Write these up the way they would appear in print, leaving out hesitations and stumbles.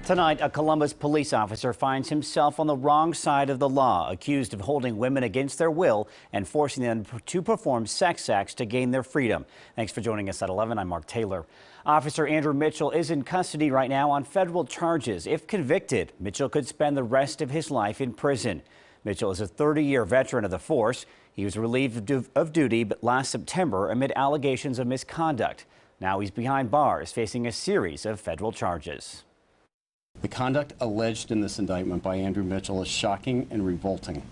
Tonight, a Columbus police officer finds himself on the wrong side of the law, accused of holding women against their will and forcing them to perform sex acts to gain their freedom. Thanks for joining us at 11. I'm Mark Taylor. Officer Andrew Mitchell is in custody right now on federal charges. If convicted, Mitchell could spend the rest of his life in prison. Mitchell is a 30-year veteran of the force. He was relieved of duty last September amid allegations of misconduct. Now he's behind bars, facing a series of federal charges. The conduct alleged in this indictment by Andrew Mitchell is shocking and revolting,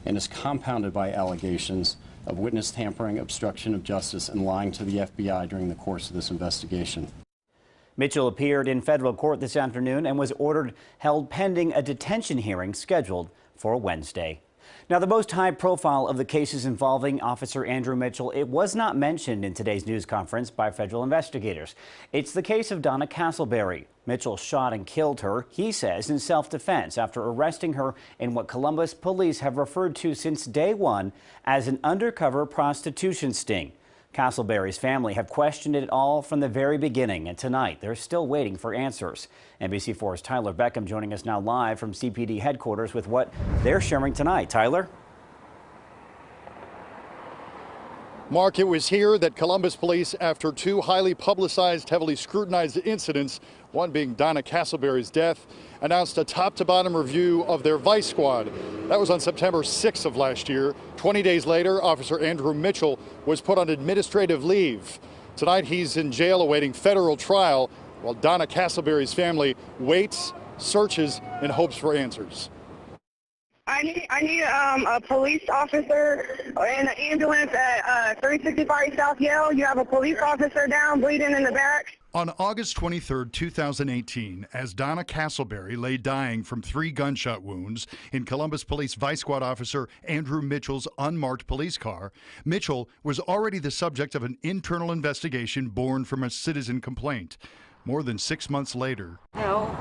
and is compounded by allegations of witness tampering, obstruction of justice, and lying to the FBI during the course of this investigation. Mitchell appeared in federal court this afternoon and was ordered held pending a detention hearing scheduled for Wednesday. Now, the most high profile of the cases involving Officer Andrew Mitchell, it was not mentioned in today's news conference by federal investigators. It's the case of Donna Castleberry. Mitchell shot and killed her, he says, in self-defense after arresting her in what Columbus police have referred to since day one as an undercover prostitution sting. Castleberry's family have questioned it all from the very beginning, and tonight they're still waiting for answers. NBC4's Tyler Beckham joining us now live from CPD headquarters with what they're sharing tonight. Tyler? Mark, it was here that Columbus police, after two highly publicized, heavily scrutinized incidents, one being Donna Castleberry's death, announced a top-to-bottom review of their Vice Squad. That was on September 6th of last year. 20 days later, Officer Andrew Mitchell was put on administrative leave. Tonight, he's in jail awaiting federal trial, while Donna Castleberry's family waits, searches, and hopes for answers. I need a police officer and an ambulance at 365 South Yale. You have a police officer down bleeding in the back. On August 23, 2018, as Donna Castleberry lay dying from 3 gunshot wounds in Columbus Police Vice Squad Officer Andrew Mitchell's unmarked police car, Mitchell was already the subject of an internal investigation born from a citizen complaint. More than 6 months later, hell.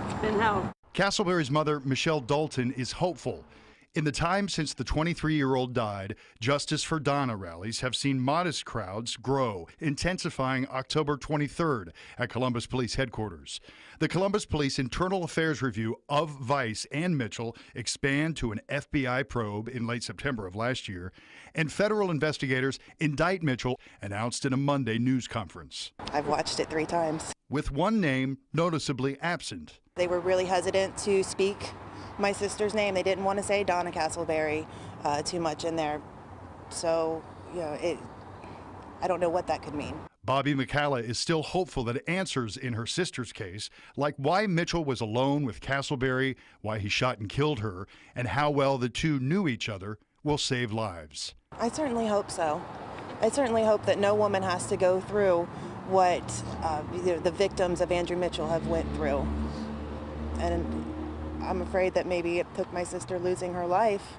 It's been hell. Castleberry's mother, Michelle Dalton, is hopeful. In the time since the 23-year-old died, Justice for Donna rallies have seen modest crowds grow, intensifying October 23rd at Columbus Police Headquarters. The Columbus Police Internal Affairs Review of Vice and Mitchell expand to an FBI probe in late September of last year, and federal investigators indict Mitchell, announced in a Monday news conference. I've watched it 3 times. With one name noticeably absent. They were really hesitant to speak my sister's name. They didn't want to say Donna Castleberry too much in there. So, you know, I don't know what that could mean. Bobby McCalla is still hopeful that answers in her sister's case, like why Mitchell was alone with Castleberry, why he shot and killed her, and how well the two knew each other, will save lives. I certainly hope so. I certainly hope that no woman has to go through what the victims of Andrew Mitchell have went through. And I'm afraid that maybe it took my sister losing her life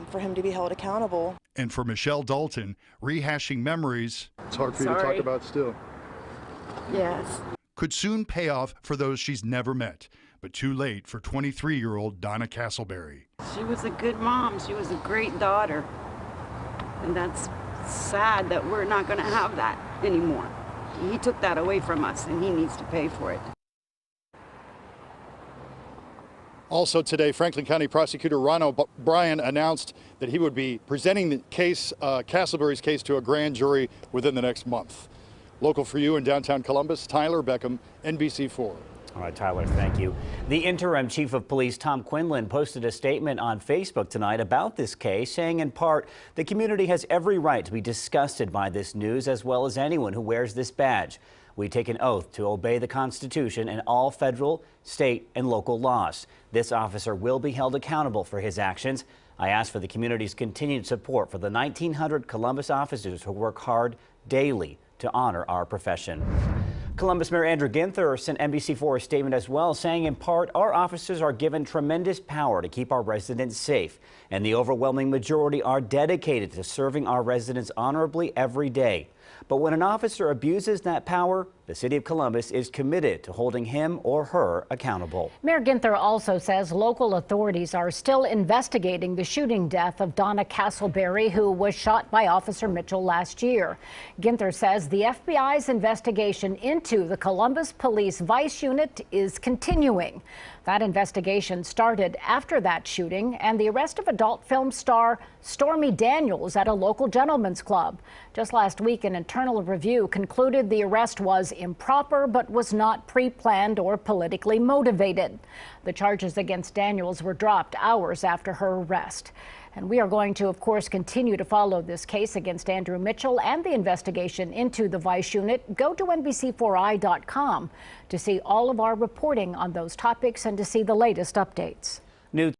for him to be held accountable. And for Michelle Dalton, rehashing memories, it's hard for you to talk about still. Yes. Could soon pay off for those she's never met, but too late for 23-year-old Donna Castleberry. She was a good mom. She was a great daughter. And that's sad that we're not going to have that anymore. He took that away from us, and he needs to pay for it. Also today, Franklin County Prosecutor Ron O'Brien announced that he would be presenting the case, Castleberry's case, to a grand jury within the next month. Local for you in downtown Columbus, Tyler Beckham, NBC4. All right, Tyler, thank you. The interim chief of police, Tom Quinlan, posted a statement on Facebook tonight about this case, saying in part, the community has every right to be disgusted by this news, as well as anyone who wears this badge. We take an oath to obey the Constitution and all federal, state, and local laws. This officer will be held accountable for his actions. I ask for the community's continued support for the 1,900 Columbus officers who work hard daily to honor our profession. Columbus Mayor Andrew Ginther sent NBC4 a statement as well, saying in part, our officers are given tremendous power to keep our residents safe, and the overwhelming majority are dedicated to serving our residents honorably every day. But when an officer abuses that power, the city of Columbus is committed to holding him or her accountable. Mayor Ginther also says local authorities are still investigating the shooting death of Donna Castleberry, who was shot by Officer Mitchell last year. Ginther says the FBI's investigation into the Columbus Police Vice Unit is continuing. That investigation started after that shooting and the arrest of adult film star Stormy Daniels at a local gentleman's club. Just last week, an internal review concluded the arrest was improper but was not pre-planned or politically motivated. The charges against Daniels were dropped hours after her arrest. And we are going to, of course, continue to follow this case against Andrew Mitchell and the investigation into the Vice Unit. Go to NBC4i.com to see all of our reporting on those topics and to see the latest updates. New